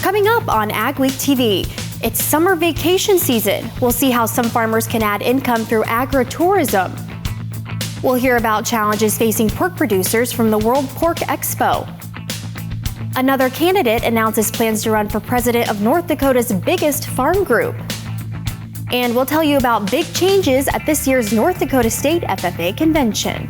Coming up on AgweekTV, it's summer vacation season. We'll see how some farmers can add income through agritourism. We'll hear about challenges facing pork producers from the World Pork Expo. Another candidate announces plans to run for president of North Dakota's biggest farm group. And we'll tell you about big changes at this year's North Dakota State FFA Convention.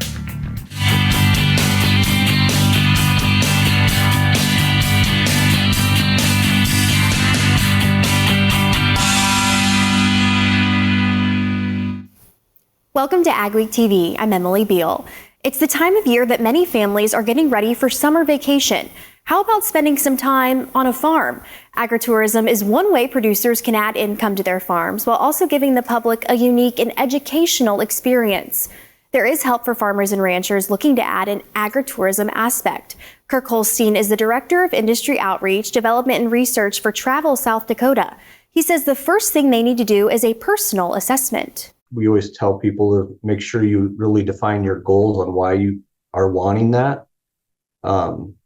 Welcome to AgweekTV. I'm Emily Beal. It's the time of year that many families are getting ready for summer vacation. How about spending some time on a farm? Agritourism is one way producers can add income to their farms while also giving the public a unique and educational experience. There is help for farmers and ranchers looking to add an agritourism aspect. Kirk Holstein is the Director of Industry Outreach, Development and Research for Travel South Dakota. He says the first thing they need to do is a personal assessment. We always tell people to make sure you really define your goals on why you are wanting that.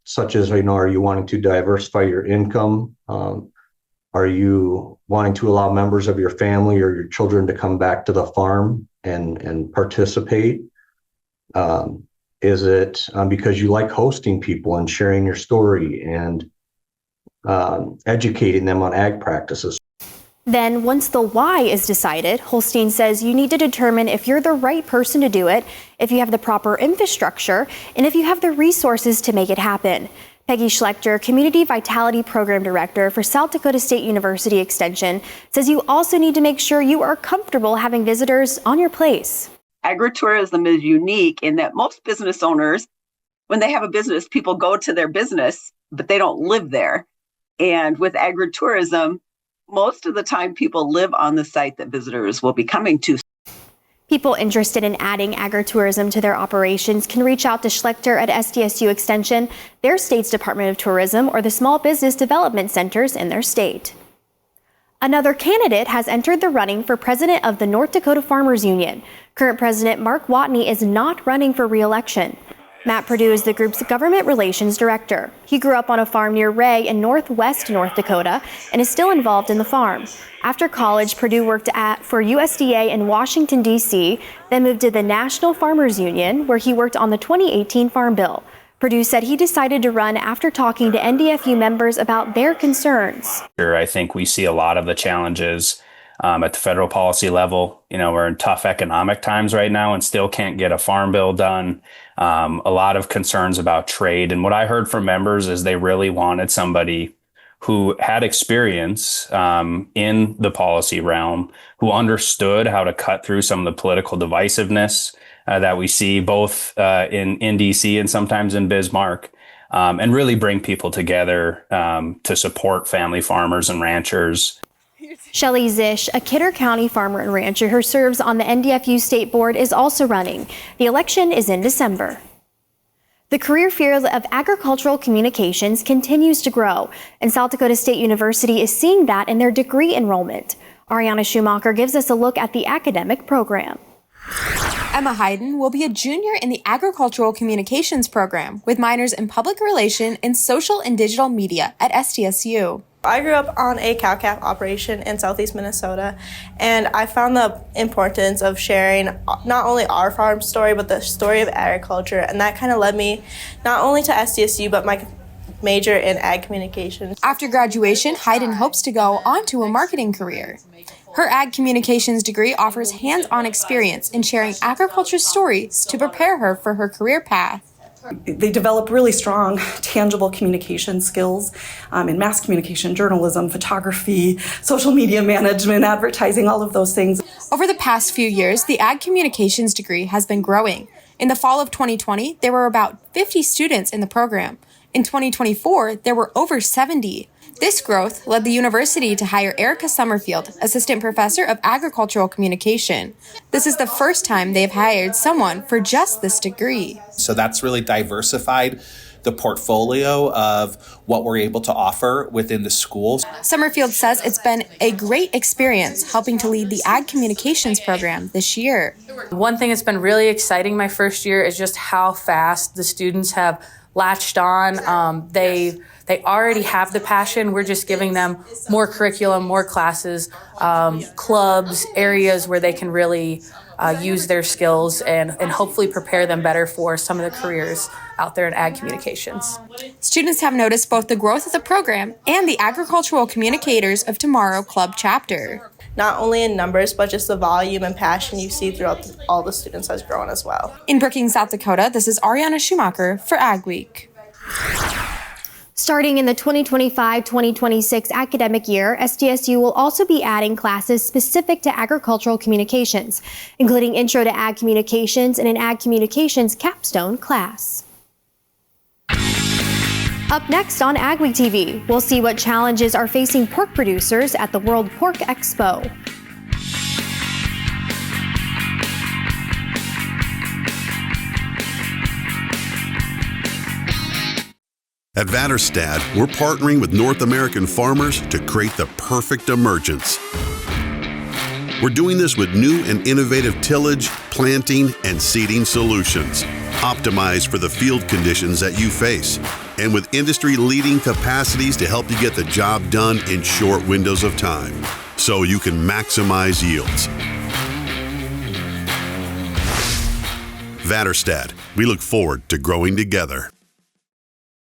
Such as, are you wanting to diversify your income? Are you wanting to allow members of your family or your children to come back to the farm and participate? Is it because you like hosting people and sharing your story and educating them on ag practices? Then once the why is decided, Holstein says you need to determine if you're the right person to do it, if you have the proper infrastructure, and if you have the resources to make it happen. Peggy Schlechter, Community Vitality Program Director for South Dakota State University Extension, says you also need to make sure you are comfortable having visitors on your place. Agritourism is unique in that most business owners, when they have a business, people go to their business, but they don't live there. And with agritourism, most of the time, people live on the site that visitors will be coming to. People interested in adding agritourism to their operations can reach out to Schlechter at SDSU Extension, their state's Department of Tourism, or the small business development centers in their state. Another candidate has entered the running for president of the North Dakota Farmers Union. Current President Mark Watney is not running for re-election. Matt Perdue is the group's government relations director. He grew up on a farm near Ray in northwest North Dakota and is still involved in the farm. After college, Perdue worked for USDA in Washington, D.C., then moved to the National Farmers Union, where he worked on the 2018 Farm Bill. Perdue said he decided to run after talking to NDFU members about their concerns. I think we see a lot of the challenges at the federal policy level. We're in tough economic times right now and still can't get a farm bill done. A lot of concerns about trade. And what I heard from members is they really wanted somebody who had experience in the policy realm, who understood how to cut through some of the political divisiveness that we see both in DC and sometimes in Bismarck, and really bring people together to support family farmers and ranchers. Shelley Zish, a Kidder County farmer and rancher who serves on the NDFU State Board, is also running. The election is in December. The career field of agricultural communications continues to grow, and South Dakota State University is seeing that in their degree enrollment. Ariana Schumacher gives us a look at the academic program. Emma Hayden will be a junior in the Agricultural Communications program with minors in Public Relation and Social and Digital Media at SDSU. I grew up on a cow-calf operation in southeast Minnesota, and I found the importance of sharing not only our farm story, but the story of agriculture, and that kind of led me not only to SDSU, but my major in ag communications. After graduation, Hayden hopes to go on to a marketing career. Her ag communications degree offers hands-on experience in sharing agriculture stories to prepare her for her career path. They develop really strong, tangible communication skills in mass communication, journalism, photography, social media management, advertising, all of those things. Over the past few years, the ag communications degree has been growing. In the fall of 2020, there were about 50 students in the program. In 2024, there were over 70. This growth led the university to hire Erica Summerfield, Assistant Professor of Agricultural Communication. This is the first time they've hired someone for just this degree. So that's really diversified the portfolio of what we're able to offer within the schools. Summerfield says it's been a great experience helping to lead the Ag Communications program this year. One thing that's been really exciting my first year is just how fast the students have latched on. They already have the passion. We're just giving them more curriculum, more classes, clubs, areas where they can really use their skills and hopefully prepare them better for some of the careers out there in ag communications. Students have noticed both the growth of the program and the Agricultural Communicators of Tomorrow Club chapter. Not only in numbers, but just the volume and passion you see throughout all the students has grown as well. In Brookings, South Dakota, this is Ariana Schumacher for AgWeek. Starting in the 2025-2026 academic year, SDSU will also be adding classes specific to agricultural communications, including Intro to Ag Communications and an Ag Communications capstone class. Up next on AgweekTV, we'll see what challenges are facing pork producers at the World Pork Expo. At Vatterstad, we're partnering with North American farmers to create the perfect emergence. We're doing this with new and innovative tillage, planting, and seeding solutions, optimized for the field conditions that you face, and with industry-leading capacities to help you get the job done in short windows of time, so you can maximize yields. Vatterstad, we look forward to growing together.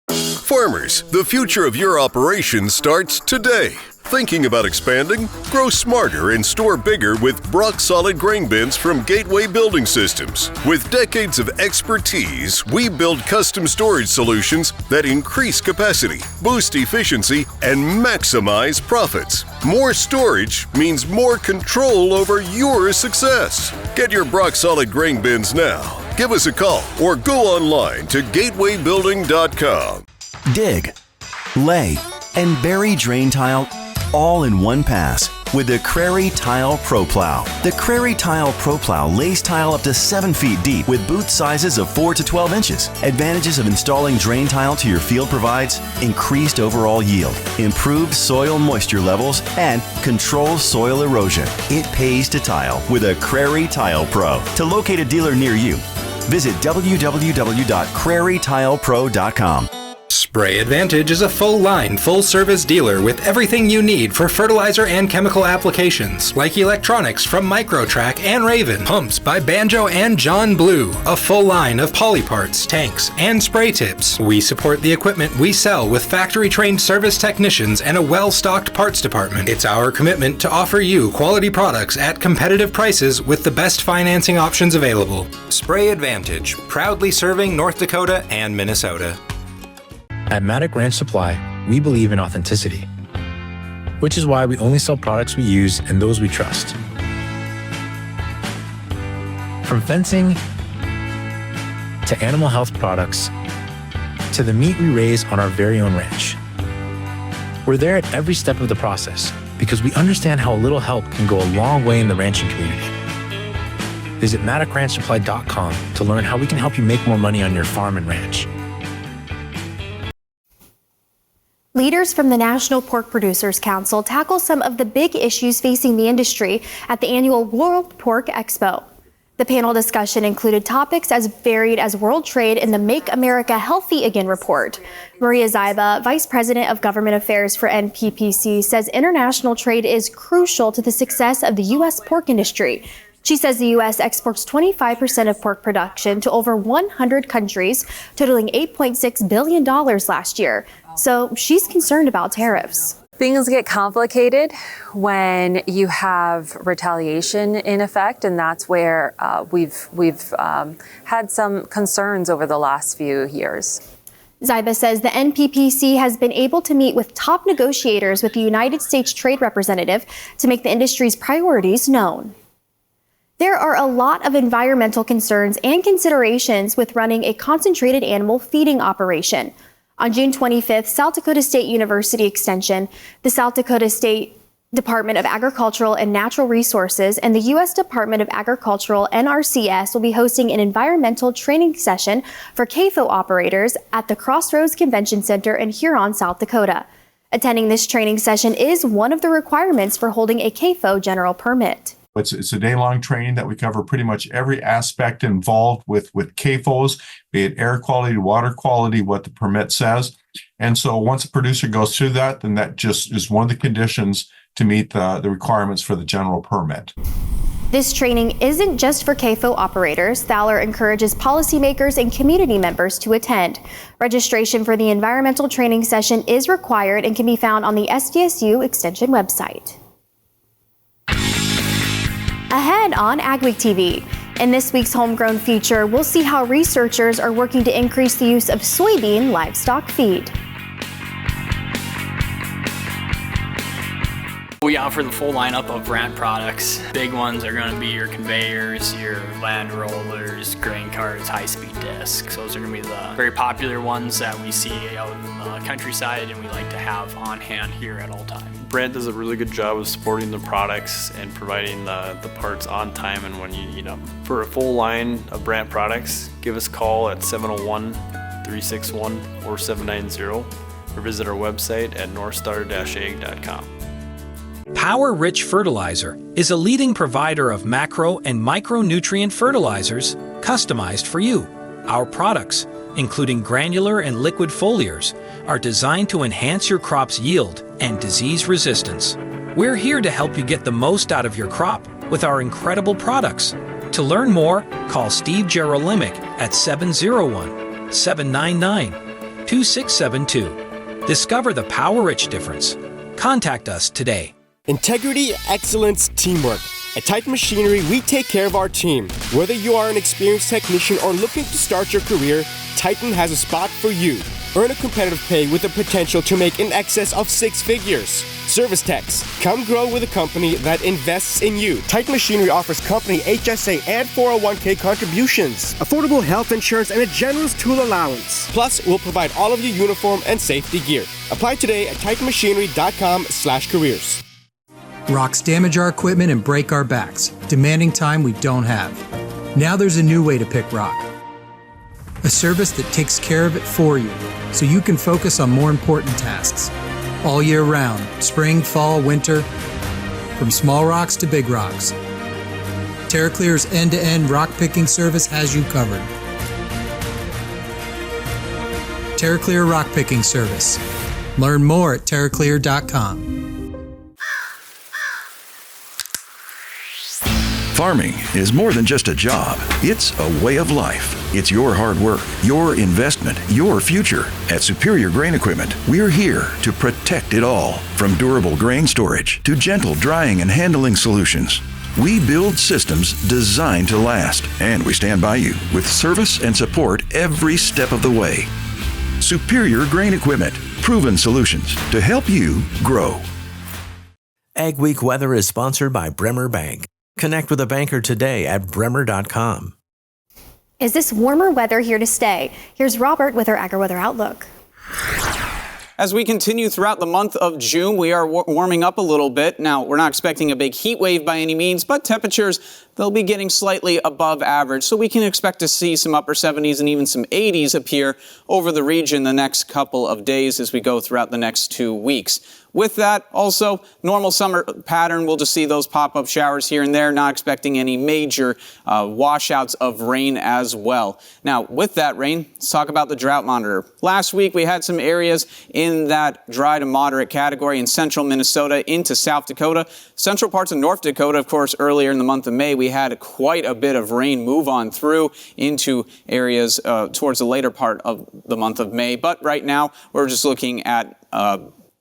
Farmers, the future of your operation starts today. Thinking about expanding? Grow smarter and store bigger with rock-solid grain bins from Gateway Building Systems. With decades of expertise, we build custom storage solutions that increase capacity, boost efficiency, and maximize profits. More storage means more control over your success. Get your rock-solid grain bins now. Give us a call or go online to gatewaybuilding.com. Dig, lay, and bury drain tile all in one pass with the Crary Tile Pro Plow. The Crary Tile Pro Plow lays tile up to 7 feet deep with boot sizes of 4 to 12 inches. Advantages of installing drain tile to your field provides increased overall yield, improved soil moisture levels, and controls soil erosion. It pays to tile with a Crary Tile Pro. To locate a dealer near you, visit www.crarytilepro.com. Spray Advantage is a full-line, full-service dealer with everything you need for fertilizer and chemical applications, like electronics from Microtrack and Raven, pumps by Banjo and John Blue, a full line of poly parts, tanks, and spray tips. We support the equipment we sell with factory-trained service technicians and a well-stocked parts department. It's our commitment to offer you quality products at competitive prices with the best financing options available. Spray Advantage, proudly serving North Dakota and Minnesota. At Maddock Ranch Supply, we believe in authenticity, which is why we only sell products we use and those we trust. From fencing to animal health products to the meat we raise on our very own ranch. We're there at every step of the process because we understand how a little help can go a long way in the ranching community. Visit MaddockRanchSupply.com to learn how we can help you make more money on your farm and ranch. Leaders from the National Pork Producers Council tackle some of the big issues facing the industry at the annual World Pork Expo. The panel discussion included topics as varied as world trade and the Make America Healthy Again report. Maria Zyba, Vice President of Government Affairs for NPPC, says international trade is crucial to the success of the U.S. pork industry. She says the U.S. exports 25% of pork production to over 100 countries, totaling $8.6 billion last year. So she's concerned about tariffs. Things get complicated when you have retaliation in effect, and that's where we've had some concerns over the last few years. Zyba says the NPPC has been able to meet with top negotiators with the United States Trade Representative to make the industry's priorities known. There are a lot of environmental concerns and considerations with running a concentrated animal feeding operation. On June 25th, South Dakota State University Extension, the South Dakota State Department of Agricultural and Natural Resources, and the U.S. Department of Agricultural NRCS will be hosting an environmental training session for CAFO operators at the Crossroads Convention Center in Huron, South Dakota. Attending this training session is one of the requirements for holding a CAFO general permit. It's a day-long training that we cover pretty much every aspect involved with CAFOs, be it air quality, water quality, what the permit says. And so once a producer goes through that, then that just is one of the conditions to meet the requirements for the general permit. This training isn't just for CAFO operators. Thaler encourages policymakers and community members to attend. Registration for the environmental training session is required and can be found on the SDSU Extension website. Ahead on AgweekTV. In this week's Homegrown feature, we'll see how researchers are working to increase the use of soybean livestock feed. We offer the full lineup of brand products. Big ones are going to be your conveyors, your land rollers, grain carts, high-speed discs. Those are going to be the very popular ones that we see out in the countryside and we like to have on hand here at all times. Brand does a really good job of supporting the products and providing the parts on time and when you need them. For a full line of brand products, give us a call at 701-361-4790 or visit our website at northstar-ag.com. Power Rich Fertilizer is a leading provider of macro and micronutrient fertilizers customized for you. Our products, including granular and liquid foliars, are designed to enhance your crop's yield and disease resistance. We're here to help you get the most out of your crop with our incredible products. To learn more, call Steve Jerolimic at 701-799-2672. Discover the Power Rich difference. Contact us today. Integrity, excellence, teamwork. At Titan Machinery, we take care of our team. Whether you are an experienced technician or looking to start your career, Titan has a spot for you. Earn a competitive pay with the potential to make in excess of 6 figures. Service techs, come grow with a company that invests in you. Titan Machinery offers company HSA and 401k contributions, affordable health insurance, and a generous tool allowance. Plus, we'll provide all of your uniform and safety gear. Apply today at titanmachinery.com/careers. Rocks damage our equipment and break our backs, demanding time we don't have. Now there's a new way to pick rock. A service that takes care of it for you, so you can focus on more important tasks. All year round, spring, fall, winter, from small rocks to big rocks. TerraClear's end-to-end rock picking service has you covered. TerraClear Rock Picking Service. Learn more at terraclear.com. Farming is more than just a job. It's a way of life. It's your hard work, your investment, your future. At Superior Grain Equipment, we're here to protect it all. From durable grain storage to gentle drying and handling solutions. We build systems designed to last, and we stand by you with service and support every step of the way. Superior Grain Equipment, proven solutions to help you grow. AgWeek Weather is sponsored by Bremer Bank. Connect with a banker today at bremer.com. Is this warmer weather here to stay? Here's Robert with our AgriWeather Outlook. As we continue throughout the month of June, we are warming up a little bit. Now, we're not expecting a big heat wave by any means, but temperatures, they'll be getting slightly above average. So we can expect to see some upper 70s and even some 80s appear over the region the next couple of days as we go throughout the next 2 weeks. With that, also, normal summer pattern, we'll just see those pop-up showers here and there, not expecting any major washouts of rain as well. Now, with that rain, let's talk about the drought monitor. Last week, we had some areas in that dry to moderate category in central Minnesota into South Dakota. Central parts of North Dakota, of course, earlier in the month of May, we had quite a bit of rain move on through into areas towards the later part of the month of May. But right now, we're just looking at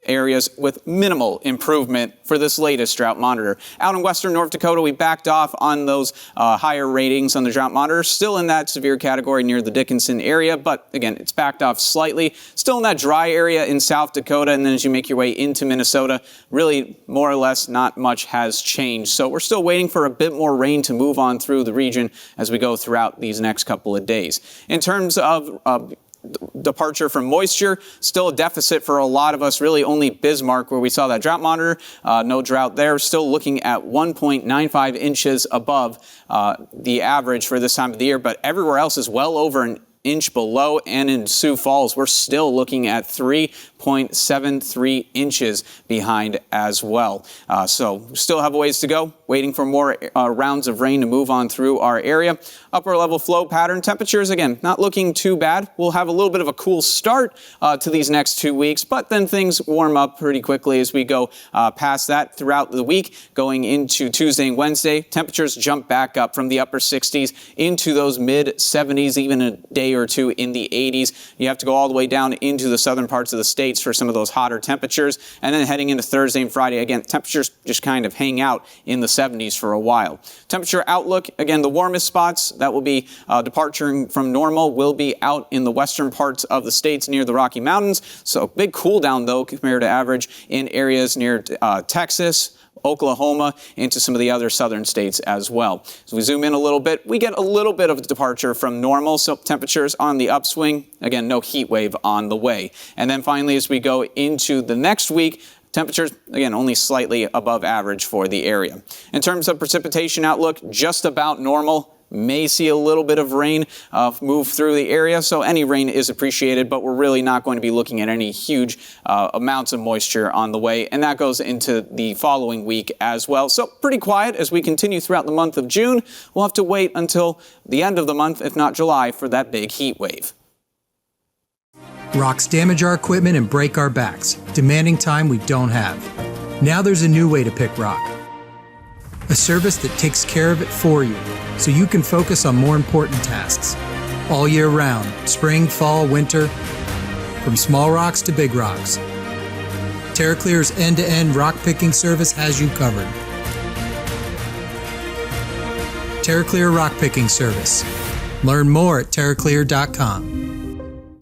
areas with minimal improvement for this latest drought monitor. Out in western North Dakota, we backed off on those higher ratings on the drought monitor, still in that severe category near the Dickinson area, but again, it's backed off slightly. Still in that dry area in South Dakota, and then as you make your way into Minnesota, really more or less not much has changed. So we're still waiting for a bit more rain to move on through the region as we go throughout these next couple of days. In terms of departure from moisture, still a deficit for a lot of us, really only Bismarck where we saw that drought monitor, no drought there, still looking at 1.95 inches above the average for this time of the year, but everywhere else is well over an inch below, and in Sioux Falls, we're still looking at 3.73 inches behind as well. So still have a ways to go, waiting for more rounds of rain to move on through our area. Upper level flow pattern temperatures, again, not looking too bad. We'll have a little bit of a cool start to these next 2 weeks, but then things warm up pretty quickly as we go past that throughout the week. Going into Tuesday and Wednesday, temperatures jump back up from the upper 60s into those mid 70s, even a day or two in the 80s. You have to go all the way down into the southern parts of the states for some of those hotter temperatures. And then heading into Thursday and Friday, again, temperatures just kind of hang out in the 70s for a while. Temperature outlook, again, the warmest spots that will be departing from normal will be out in the western parts of the states near the Rocky Mountains. So big cool down, though, compared to average in areas near Texas, Oklahoma, into some of the other southern states as well. As we zoom in a little bit, we get a little bit of departure from normal, so temperatures on the upswing. Again, no heat wave on the way. And then finally, as we go into the next week, temperatures, again, only slightly above average for the area. In terms of precipitation outlook, just about normal. May see a little bit of rain move through the area, so any rain is appreciated, but we're really not going to be looking at any huge amounts of moisture on the way, and that goes into the following week as well. So pretty quiet as we continue throughout the month of June. We'll have to wait until the end of the month, if not July, for that big heat wave. Rocks damage our equipment and break our backs, demanding time we don't have. Now there's a new way to pick rock. A service that takes care of it for you, so you can focus on more important tasks. All year round, spring, fall, winter, from small rocks to big rocks. TerraClear's end-to-end rock picking service has you covered. TerraClear Rock Picking Service. Learn more at TerraClear.com.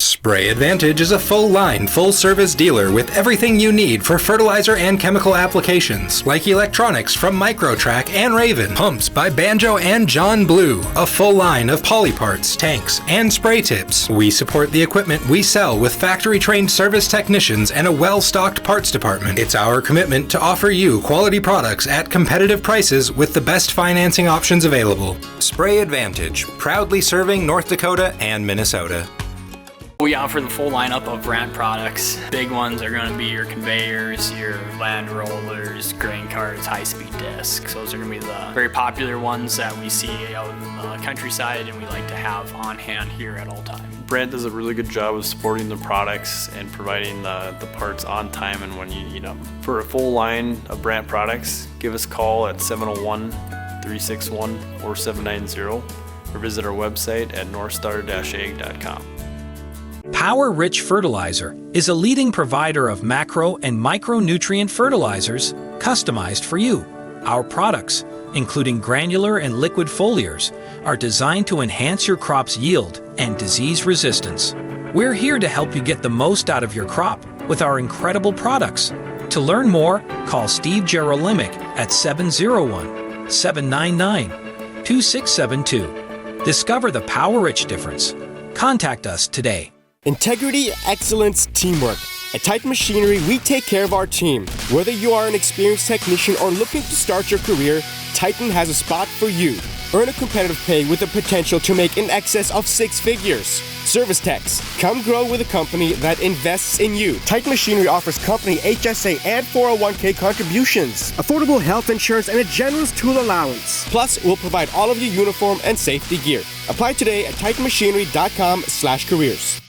Spray Advantage is a full-line, full-service dealer with everything you need for fertilizer and chemical applications, like electronics from Microtrack and Raven, pumps by Banjo and John Blue, a full line of poly parts, tanks, and spray tips. We support the equipment we sell with factory-trained service technicians and a well-stocked parts department. It's our commitment to offer you quality products at competitive prices with the best financing options available. Spray Advantage, proudly serving North Dakota and Minnesota. We offer the full lineup of brand products. Big ones are going to be your conveyors, your land rollers, grain carts, high-speed discs. Those are going to be the very popular ones that we see out in the countryside and we like to have on hand here at all times. Brand does a really good job of supporting the products and providing the parts on time and when you need them. For a full line of brand products, give us a call at 701-361-4790 or visit our website at northstar-ag.com. Power Rich Fertilizer is a leading provider of macro and micronutrient fertilizers customized for you. Our products, including granular and liquid foliars, are designed to enhance your crop's yield and disease resistance. We're here to help you get the most out of your crop with our incredible products. To learn more, call Steve Jerolimic at 701-799-2672. Discover the Power Rich difference. Contact us today. Integrity, excellence, teamwork. At Titan Machinery, we take care of our team. Whether you are an experienced technician or looking to start your career, Titan has a spot for you. Earn a competitive pay with the potential to make in excess of 6 figures. Service techs, come grow with a company that invests in you. Titan Machinery offers company HSA and 401k contributions, affordable health insurance, and a generous tool allowance. Plus, we'll provide all of your uniform and safety gear. Apply today at titanmachinery.com/careers.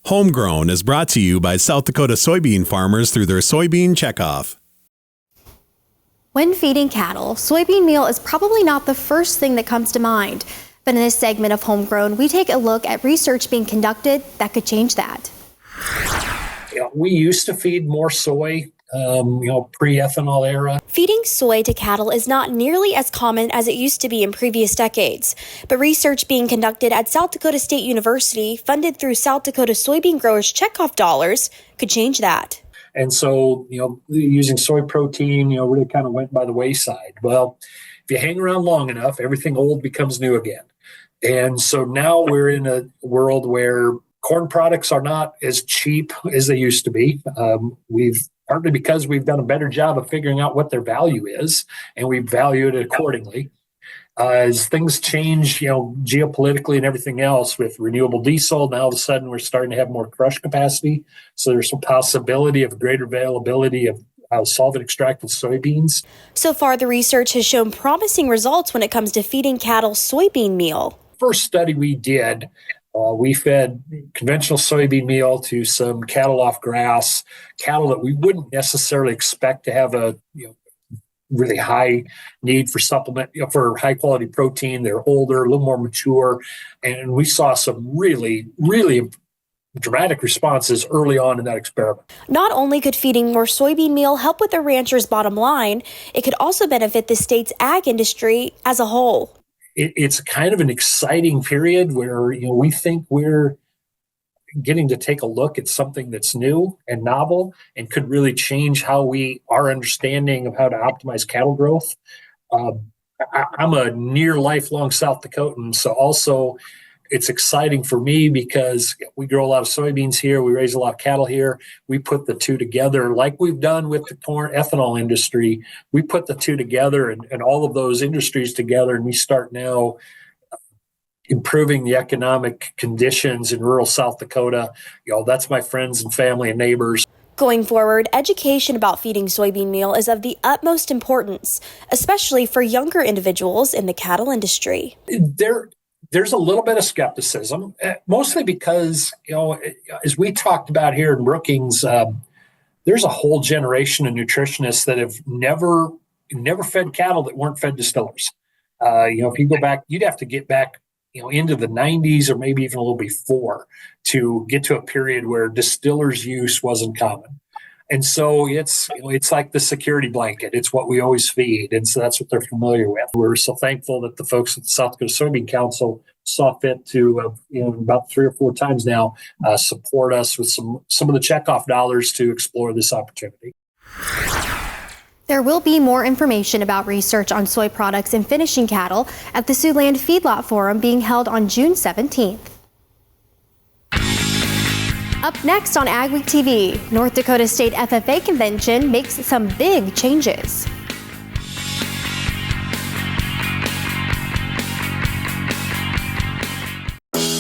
Homegrown is brought to you by South Dakota soybean farmers through their soybean checkoff. When feeding cattle, soybean meal is probably not the first thing that comes to mind. But in this segment of Homegrown, we take a look at research being conducted that could change that. We used to feed more soy, pre-ethanol era. Feeding soy to cattle is not nearly as common as it used to be in previous decades. But research being conducted at South Dakota State University, funded through South Dakota soybean growers' checkoff dollars, could change that. And so, using soy protein, really kind of went by the wayside. Well, if you hang around long enough, everything old becomes new again. And so now we're in a world where corn products are not as cheap as they used to be. Partly because we've done a better job of figuring out what their value is, and we value it accordingly. As things change, geopolitically and everything else with renewable diesel, now all of a sudden we're starting to have more crush capacity. So there's some possibility of greater availability of solvent extracted soybeans. So far, the research has shown promising results when it comes to feeding cattle soybean meal. First study we did, we fed conventional soybean meal to some cattle off grass, cattle that we wouldn't necessarily expect to have a really high need for supplement, for high quality protein. They're older, a little more mature, and we saw some really, really dramatic responses early on in that experiment. Not only could feeding more soybean meal help with the rancher's bottom line, it could also benefit the state's ag industry as a whole. It's kind of an exciting period where we think we're getting to take a look at something that's new and novel and could really change our understanding of how to optimize cattle growth. I'm a near lifelong South Dakotan, so also it's exciting for me because we grow a lot of soybeans here. We raise a lot of cattle here. We put the two together like we've done with the corn ethanol industry. We put the two together and all of those industries together, and we start now improving the economic conditions in rural South Dakota. That's my friends and family and neighbors. Going forward, education about feeding soybean meal is of the utmost importance, especially for younger individuals in the cattle industry. There's a little bit of skepticism, mostly because, as we talked about here in Brookings, there's a whole generation of nutritionists that have never fed cattle that weren't fed distillers. If you go back, you'd have to get back, into the 90s or maybe even a little before to get to a period where distillers' use wasn't common. And so it's like the security blanket. It's what we always feed. And so that's what they're familiar with. We're so thankful that the folks at the South Dakota Soybean Council saw fit to, about 3 or 4 times now, support us with some of the checkoff dollars to explore this opportunity. There will be more information about research on soy products and finishing cattle at the Siouxland Feedlot Forum being held on June 17th. Up next on AgweekTV, North Dakota State FFA Convention makes some big changes.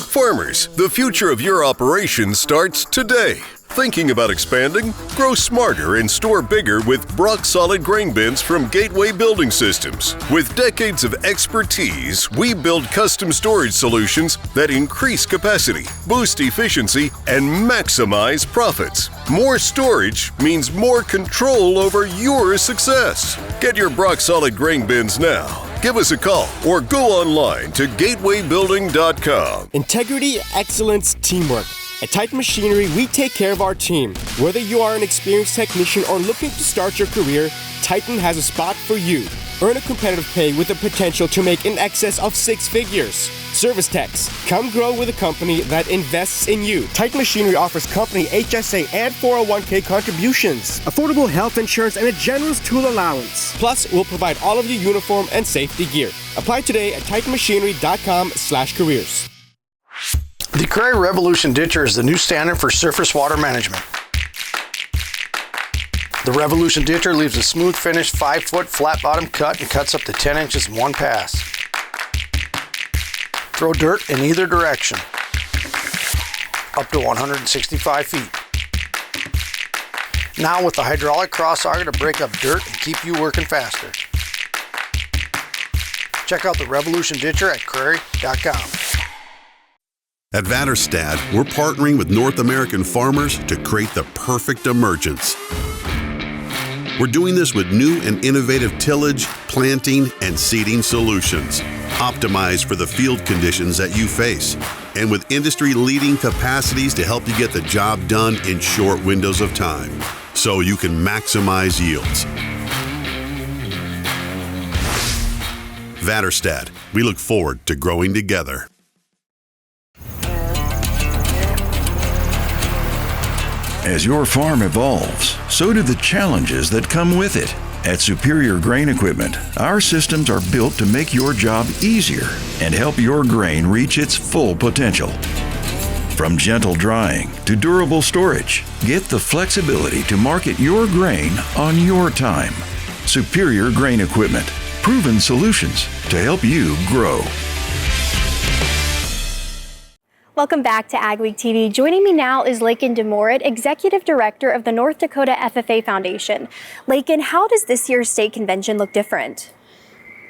Farmers, the future of your operation starts today. Thinking about expanding? Grow smarter and store bigger with Brock Solid Grain Bins from Gateway Building Systems. With decades of expertise, we build custom storage solutions that increase capacity, boost efficiency, and maximize profits. More storage means more control over your success. Get your Brock Solid Grain Bins now. Give us a call or go online to gatewaybuilding.com. Integrity, excellence, teamwork. At Titan Machinery, we take care of our team. Whether you are an experienced technician or looking to start your career, Titan has a spot for you. Earn a competitive pay with the potential to make in excess of 6 figures. Service techs, come grow with a company that invests in you. Titan Machinery offers company HSA and 401k contributions, affordable health insurance, and a generous tool allowance. Plus, we'll provide all of your uniform and safety gear. Apply today at titanmachinery.com/careers. The Prairie Revolution Ditcher is the new standard for surface water management. The Revolution Ditcher leaves a smooth finished 5-foot flat bottom cut and cuts up to 10 inches in one pass. Throw dirt in either direction, up to 165 feet. Now with the hydraulic cross auger to break up dirt and keep you working faster. Check out the Revolution Ditcher at Prairie.com. At Vatterstad, we're partnering with North American farmers to create the perfect emergence. We're doing this with new and innovative tillage, planting, and seeding solutions, optimized for the field conditions that you face, and with industry-leading capacities to help you get the job done in short windows of time, so you can maximize yields. Vatterstad, we look forward to growing together. As your farm evolves, so do the challenges that come with it. At Superior Grain Equipment, our systems are built to make your job easier and help your grain reach its full potential. From gentle drying to durable storage, get the flexibility to market your grain on your time. Superior Grain Equipment, proven solutions to help you grow. Welcome back to AgweekTV. Joining me now is Lakin DeMorit, Executive Director of the North Dakota FFA Foundation. Lakin, how does this year's state convention look different?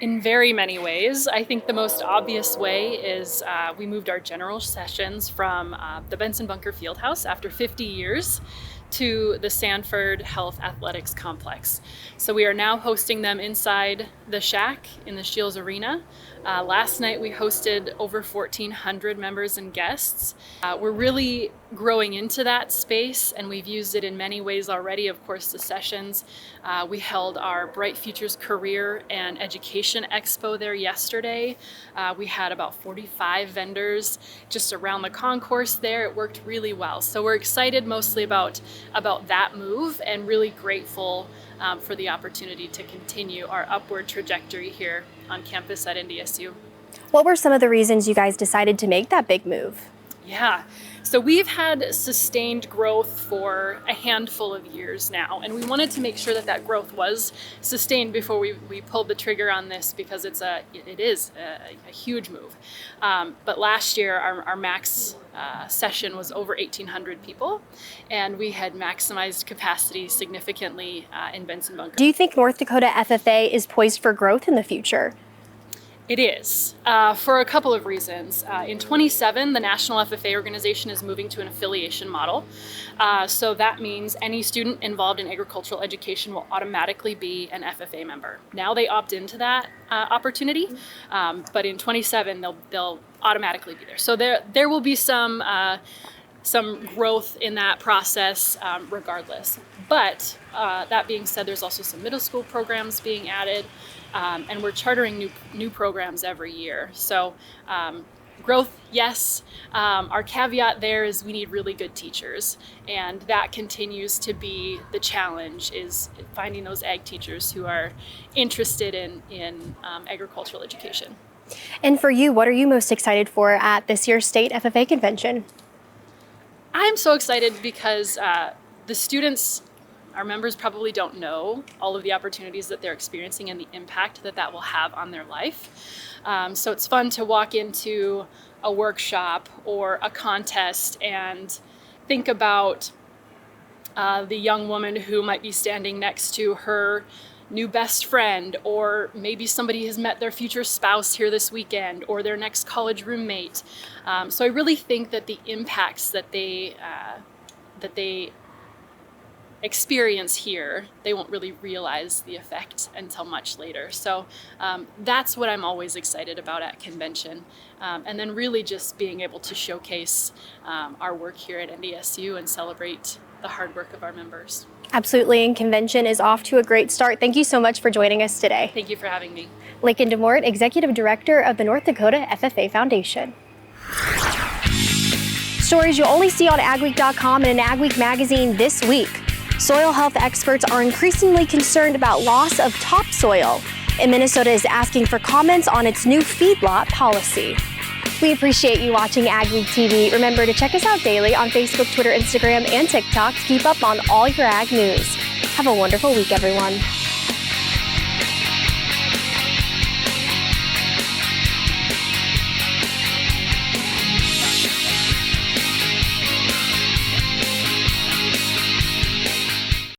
In very many ways. I think the most obvious way is we moved our general sessions from the Benson Bunker Fieldhouse after 50 years to the Sanford Health Athletics Complex. So we are now hosting them inside the shack in the Shields Arena. Last night we hosted over 1,400 members and guests. We're really growing into that space, and we've used it in many ways already. Of course, the sessions. We held our Bright Futures Career and Education Expo there yesterday. We had about 45 vendors just around the concourse there. It worked really well. So we're excited mostly about that move, and really grateful for the opportunity to continue our upward trajectory here on campus at NDSU. What were some of the reasons you guys decided to make that big move? Yeah, so we've had sustained growth for a handful of years now, and we wanted to make sure that that growth was sustained before we pulled the trigger on this, because it is a huge move. But last year our max session was over 1,800 people, and we had maximized capacity significantly in Benson Bunker. Do you think North Dakota FFA is poised for growth in the future? It is, for a couple of reasons. In 27, the National FFA organization is moving to an affiliation model. So that means any student involved in agricultural education will automatically be an FFA member. Now they opt into that opportunity, but in 27, they'll automatically be there. So there will be some growth in that process regardless. But that being said, there's also some middle school programs being added, and we're chartering new programs every year. So growth, yes. Our caveat there is we need really good teachers, and that continues to be the challenge, is finding those ag teachers who are interested in agricultural education. And for you, what are you most excited for at this year's state FFA convention? I'm so excited because the students, our members, probably don't know all of the opportunities that they're experiencing and the impact that will have on their life. So it's fun to walk into a workshop or a contest and think about the young woman who might be standing next to her new best friend, or maybe somebody has met their future spouse here this weekend, or their next college roommate. So I really think that the impacts that they experience here, they won't really realize the effect until much later. So that's what I'm always excited about at convention. And then really just being able to showcase our work here at NDSU and celebrate the hard work of our members. Absolutely, and convention is off to a great start. Thank you so much for joining us today. Thank you for having me. Lakin DeMorit, Executive Director of the North Dakota FFA Foundation. Stories you'll only see on AgWeek.com and in AgWeek magazine this week. Soil health experts are increasingly concerned about loss of topsoil, and Minnesota is asking for comments on its new feedlot policy. We appreciate you watching AgweekTV. Remember to check us out daily on Facebook, Twitter, Instagram, and TikTok to keep up on all your ag news. Have a wonderful week, everyone.